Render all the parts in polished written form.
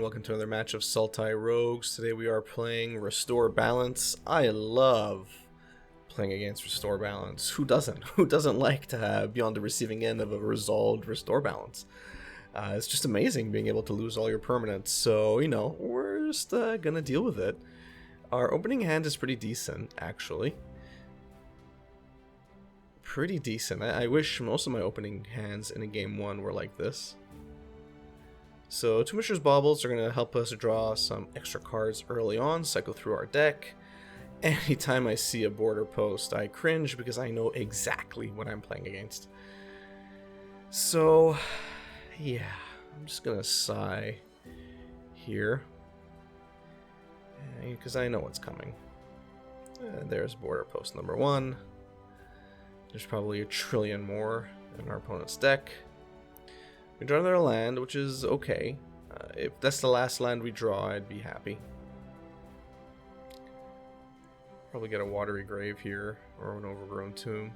welcome to another match of Sultai Rogues. Today we are playing Restore Balance. I love playing against Restore Balance. Who doesn't? Who doesn't like to be on the receiving end of a resolved Restore Balance? It's just amazing being able to lose all your permanents. So, you know, we're just gonna deal with it. Our opening hand is pretty decent, actually. Pretty decent. I wish most of my opening hands in a game one were like this. So Two Mishra's Baubles are going to help us draw some extra cards early on, cycle through our deck. Anytime I see a border post, I cringe because I know exactly what I'm playing against. So, yeah, I'm just going to sigh here, because I know what's coming. There's border post number one. There's probably a trillion more in our opponent's deck. We draw another land, which is okay. If that's the last land we draw, I'd be happy. Probably get a watery grave here, or an overgrown tomb.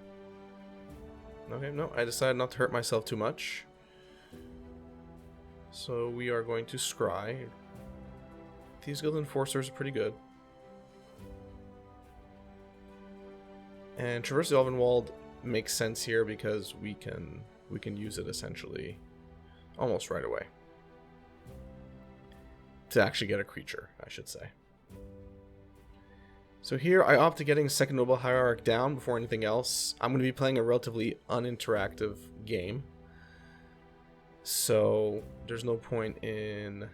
Okay, no, I decided not to hurt myself too much. So we are going to scry. Thieves Guild Enforcers are pretty good. And Traverse the Elvenwald makes sense here because we can use it essentially almost right away. To actually get a creature, I should say. So here I opt to getting Second Noble Hierarch down before anything else. I'm going to be playing a relatively uninteractive game. So there's no point in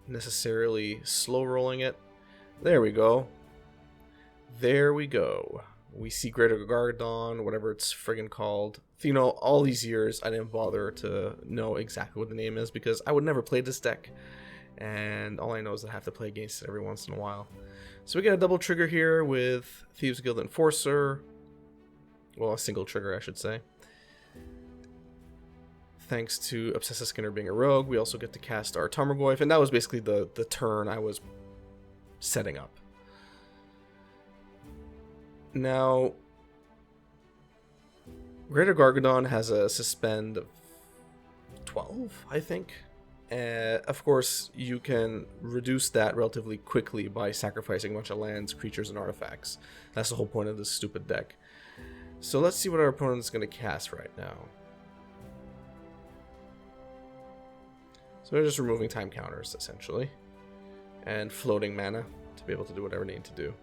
necessarily slow rolling it. There we go. There we go. We see Greater Gargadon, whatever it's friggin' called. You know, all these years I didn't bother to know exactly what the name is because I would never play this deck. And all I know is that I have to play against it every once in a while. So we get a double trigger here with Thieves Guild Enforcer. Well, a single trigger, I should say. Thanks to Obsessive Skinner being a rogue, we also get to cast our Tarmogoyf, and that was basically the turn I was setting up. Now, Greater Gargadon has a suspend of 12, I think. Of course, you can reduce that relatively quickly by sacrificing a bunch of lands, creatures, and artifacts. That's the whole point of this stupid deck. So let's see what our opponent's going to cast right now. So they're just removing time counters, essentially. And floating mana to be able to do whatever they need to do.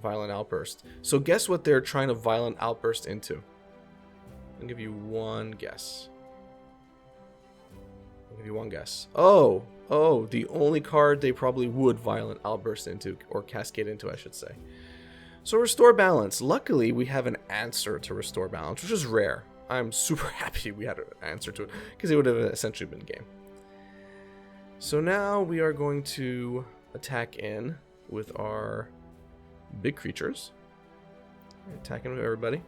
Violent Outburst. So guess what they're trying to Violent Outburst into? I'll give you one guess. Oh, the only card they probably would Violent Outburst into, or Cascade into, I should say. So Restore Balance. Luckily, we have an answer to Restore Balance, which is rare. I'm super happy we had an answer to it, because it would have essentially been game. So now we are going to attack in with our big creatures. Attacking with everybody.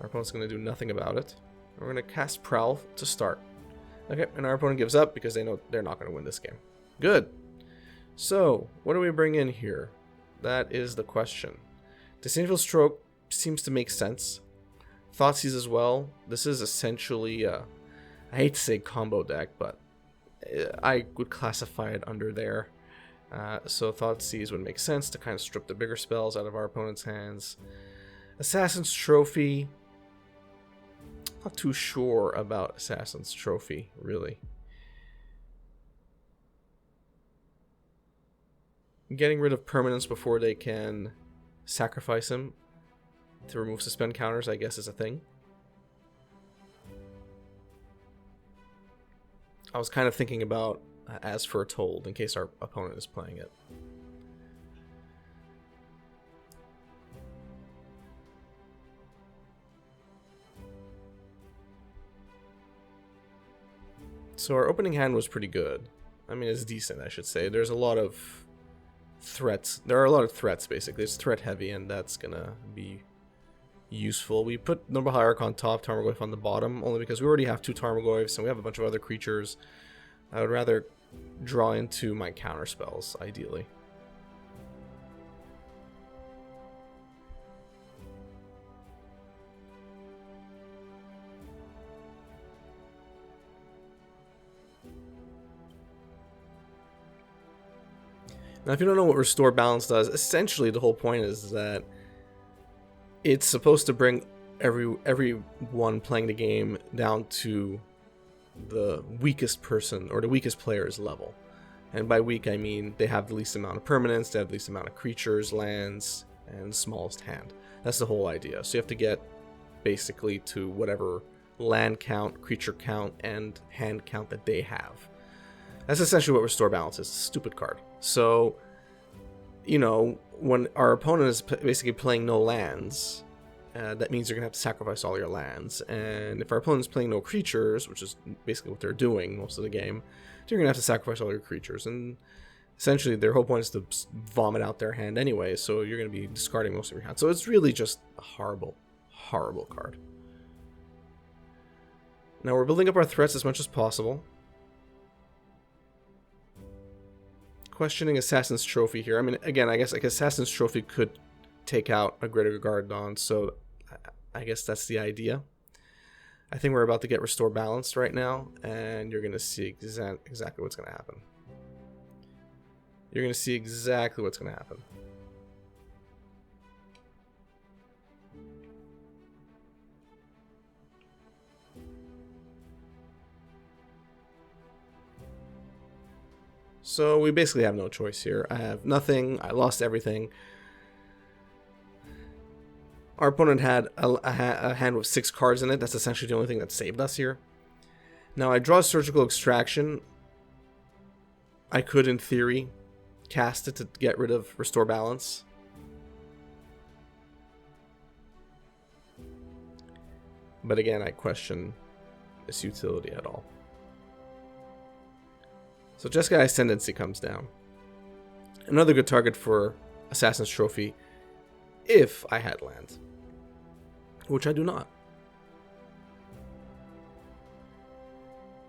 Our opponent's going to do nothing about it. We're going to cast Prowl to start. Okay, and our opponent gives up because they know they're not going to win this game. Good. So, what do we bring in here? That is the question. Disdainful Stroke seems to make sense. Thoughtseize as well. This is essentially, I hate to say combo deck, but I would classify it under there. So Thoughtseize would make sense to kind of strip the bigger spells out of our opponent's hands. Assassin's Trophy. Not too sure about Assassin's Trophy, really. Getting rid of permanents before they can sacrifice him to remove suspend counters, I guess, is a thing. I was kind of thinking about As Foretold in case our opponent is playing it. So our opening hand was pretty good. I mean, it's decent, I should say. There's a lot of threats. There are a lot of threats, basically. It's threat heavy, and that's gonna be useful. We put Noble Hierarch on top, Tarmogoyf on the bottom, only because we already have two Tarmogoyfs, and we have a bunch of other creatures. I would rather draw into my counter spells, ideally. Now, if you don't know what Restore Balance does, essentially the whole point is that it's supposed to bring everyone playing the game down to the weakest person or the weakest player's level. And by weak, I mean they have the least amount of permanents, they have the least amount of creatures, lands, and smallest hand. That's the whole idea. So you have to get basically to whatever land count, creature count, and hand count that they have. That's essentially what Restore Balance is. It's a stupid card. So, you know, when our opponent is basically playing no lands, that means you're going to have to sacrifice all your lands. And if our opponent's playing no creatures, which is basically what they're doing most of the game, you're going to have to sacrifice all your creatures. And essentially their whole point is to vomit out their hand anyway, so you're going to be discarding most of your hand. So it's really just a horrible, horrible card. Now we're building up our threats as much as possible. Questioning Assassin's Trophy here. I mean, again, I guess like Assassin's Trophy could take out a Greater Guardon, so I guess that's the idea. I think we're about to get Restore Balanced right now, and you're going to see exactly what's going to happen. You're going to see exactly what's going to happen. So we basically have no choice here. I have nothing. I lost everything. Our opponent had a hand with 6 cards in it. That's essentially the only thing that saved us here. Now I draw Surgical Extraction. I could, in theory, cast it to get rid of Restore Balance. But again, I question its utility at all. So Jeskai Ascendancy comes down. Another good target for Assassin's Trophy if I had land, which I do not.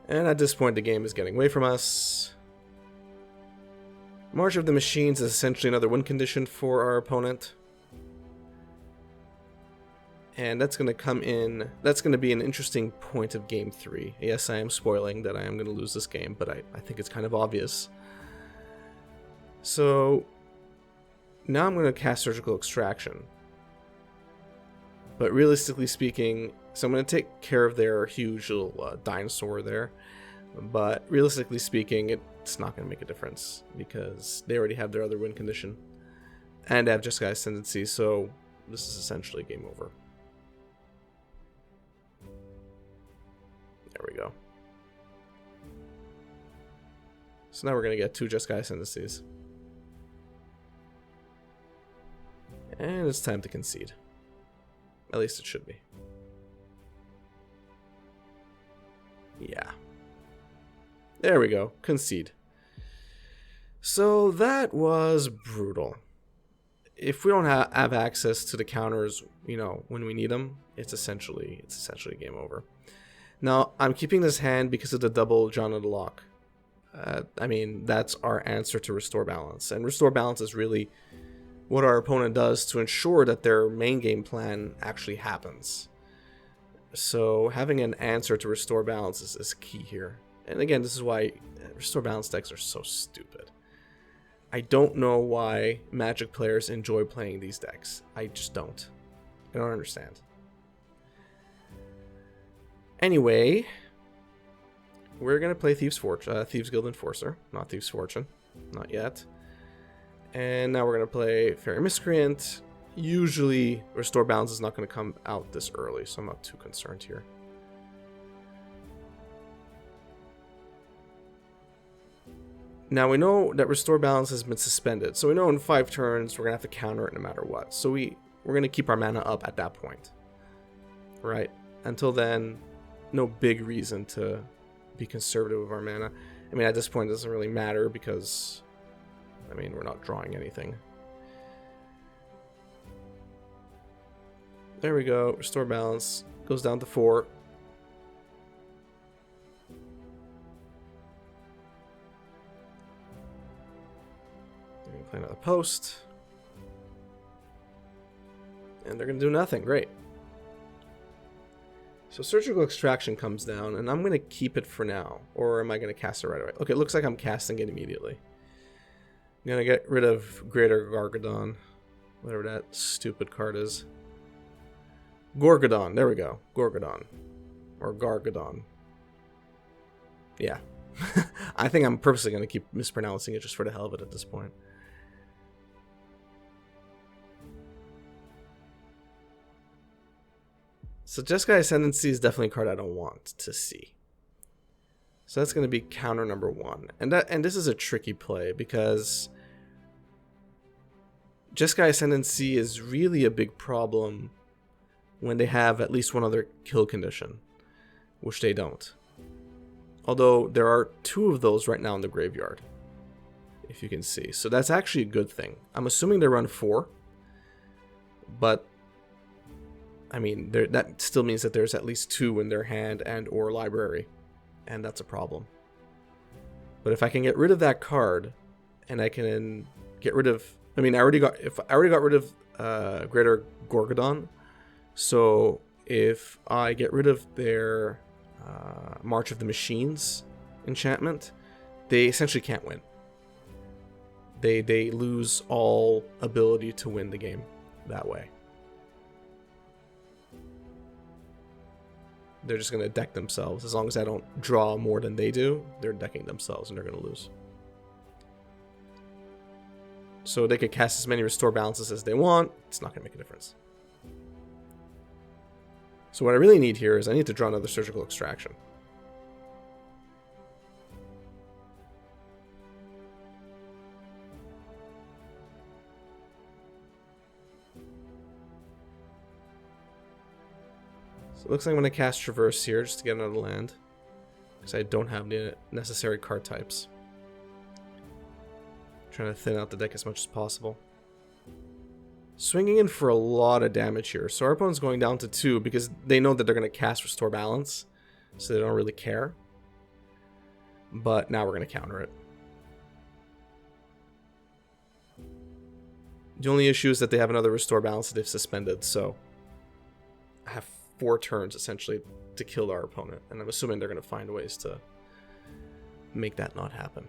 And at this point the game is getting away from us. March of the Machines is essentially another win condition for our opponent. And that's going to come in, that's going to be an interesting point of Game 3. Yes, I am spoiling that I am going to lose this game, but I think it's kind of obvious. So, now I'm going to cast Surgical Extraction. But realistically speaking, so I'm going to take care of their huge little dinosaur there. But realistically speaking, it's not going to make a difference, because they already have their other win condition. And I have Jeskai Ascendancy, so this is essentially game over. There we go. So now we're going to get 2 Jeskai Ascendancies. And it's time to concede. At least it should be. Yeah. There we go. Concede. So that was brutal. If we don't have access to the counters, you know, when we need them, it's essentially game over. Now, I'm keeping this hand because of the double John of the Lock. I mean, that's our answer to Restore Balance. And Restore Balance is really what our opponent does to ensure that their main game plan actually happens. So having an answer to Restore Balance is key here. And again, this is why Restore Balance decks are so stupid. I don't know why Magic players enjoy playing these decks. I just don't. I don't understand. Anyway, we're going to play Thieves Guild Enforcer, not Thieves Fortune. Not yet. And now we're going to play Fairy Miscreant. Usually, Restore Balance is not going to come out this early, so I'm not too concerned here. Now we know that Restore Balance has been suspended, so we know in 5 turns we're going to have to counter it no matter what. So we're going to keep our mana up at that point. Right? Until then, no big reason to be conservative with our mana. I mean, at this point it doesn't really matter because, I mean, we're not drawing anything. There we go. Restore Balance goes down to 4. They're going to play another post. And they're going to do nothing. Great. So Surgical Extraction comes down, and I'm going to keep it for now. Or am I going to cast it right away? Okay, it looks like I'm casting it immediately. I'm gonna get rid of Greater Gargadon, whatever that stupid card is. Gorgadon, there we go. Gorgadon. Or Gargadon. Yeah. I think I'm purposely going to keep mispronouncing it just for the hell of it at this point. So Jeskai Ascendancy is definitely a card I don't want to see. So that's going to be counter number 1. And this is a tricky play because Jeskai Ascendancy is really a big problem when they have at least one other kill condition, which they don't. Although there are 2 of those right now in the graveyard, if you can see. So that's actually a good thing. I'm assuming they run 4, but I mean, that still means that there's at least 2 in their hand and or library, and that's a problem. But if I can get rid of that card, and I can get rid of, I mean, I already got rid of Greater Gorgadon. So if I get rid of their March of the Machines enchantment, they essentially can't win. They lose all ability to win the game that way. They're just going to deck themselves. As long as I don't draw more than they do, they're decking themselves and they're going to lose. So they could cast as many Restore Balances as they want. It's not going to make a difference. So what I really need here is I need to draw another Surgical Extraction. So it looks like I'm going to cast Traverse here just to get another land, because I don't have the necessary card types. Trying to thin out the deck as much as possible. Swinging in for a lot of damage here. So our opponent's going down to 2 because they know that they're going to cast Restore Balance, so they don't really care. But now we're going to counter it. The only issue is that they have another Restore Balance that they've suspended, so I have 4 turns essentially to kill our opponent, and I'm assuming they're going to find ways to make that not happen.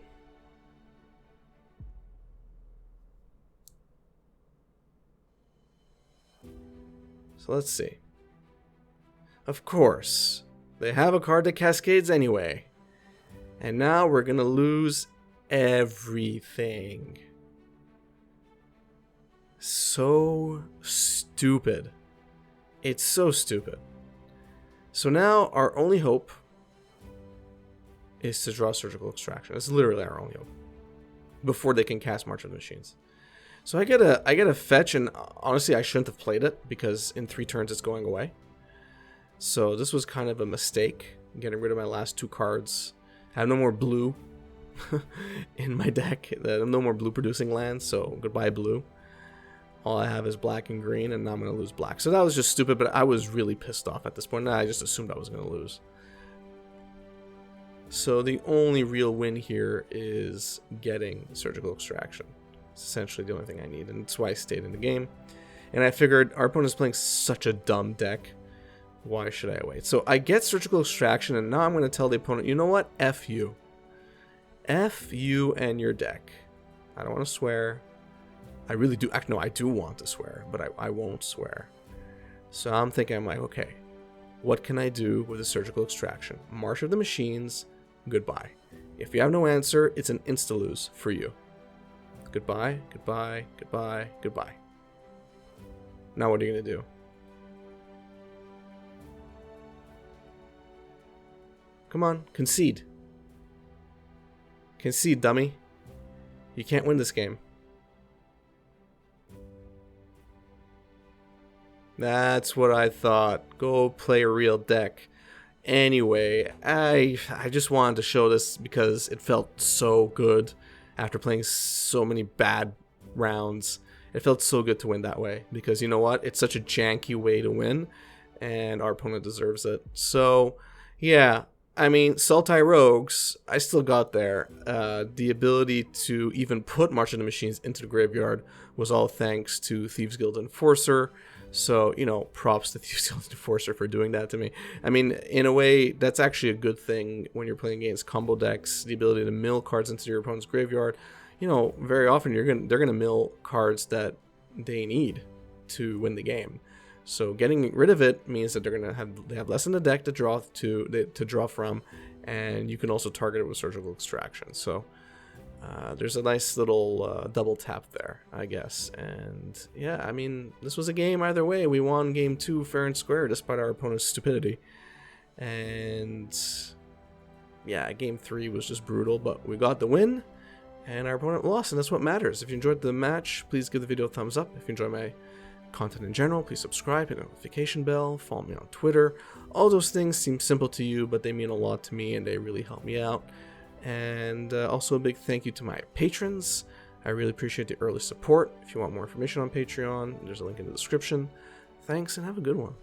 So let's see. Of course, they have a card that cascades anyway. And now we're going to lose everything. So stupid. It's so stupid. So now our only hope is to draw Surgical Extraction. It's literally our only hope. Before they can cast March of the Machines. So I get a fetch, and honestly I shouldn't have played it because in 3 turns it's going away. So this was kind of a mistake, getting rid of my last 2 cards. I have no more blue in my deck. I have no more blue producing lands, so goodbye blue. All I have is black and green, and now I'm going to lose black. So that was just stupid, but I was really pissed off at this point. I just assumed I was going to lose. So the only real win here is getting Surgical Extraction. It's essentially the only thing I need, and that's why I stayed in the game. And I figured our opponent is playing such a dumb deck. Why should I wait? So I get Surgical Extraction, and now I'm going to tell the opponent, you know what? F you. F you and your deck. I don't want to swear. I really do. No, I do want to swear, but I won't swear. So I'm thinking, I'm like, okay, what can I do with a Surgical Extraction? March of the Machines, goodbye. If you have no answer, it's an insta-lose for you. Goodbye, goodbye, goodbye, goodbye. Now what are you going to do? Come on, concede. Concede, dummy. You can't win this game. That's what I thought. Go play a real deck. Anyway, I just wanted to show this because it felt so good after playing so many bad rounds. It felt so good to win that way because you know what? It's such a janky way to win and our opponent deserves it. So, yeah. I mean, Sultai Rogues, I still got there. The ability to even put March of the Machines into the graveyard was all thanks to Thieves Guild Enforcer. So, you know, props to Thieves Guild Enforcer for doing that to me. I mean, in a way, that's actually a good thing when you're playing against combo decks. The ability to mill cards into your opponent's graveyard. you know, very often they're gonna mill cards that they need to win the game. So getting rid of it means that they have less in the deck to draw from, and you can also target it with surgical extraction. So there's a nice little double tap there, I guess. And yeah, I mean, this was a game either way. We won game 2 fair and square despite our opponent's stupidity. And yeah, game 3 was just brutal, but we got the win and our opponent lost, and that's what matters. If you enjoyed the match, please give the video a thumbs up. If you enjoy my content in general, please subscribe, hit the notification bell, follow me on Twitter. All those things seem simple to you, but they mean a lot to me and they really help me out. And also a big thank you to my patrons. I really appreciate the early support. If you want more information on Patreon, there's a link in the description. Thanks and have a good one.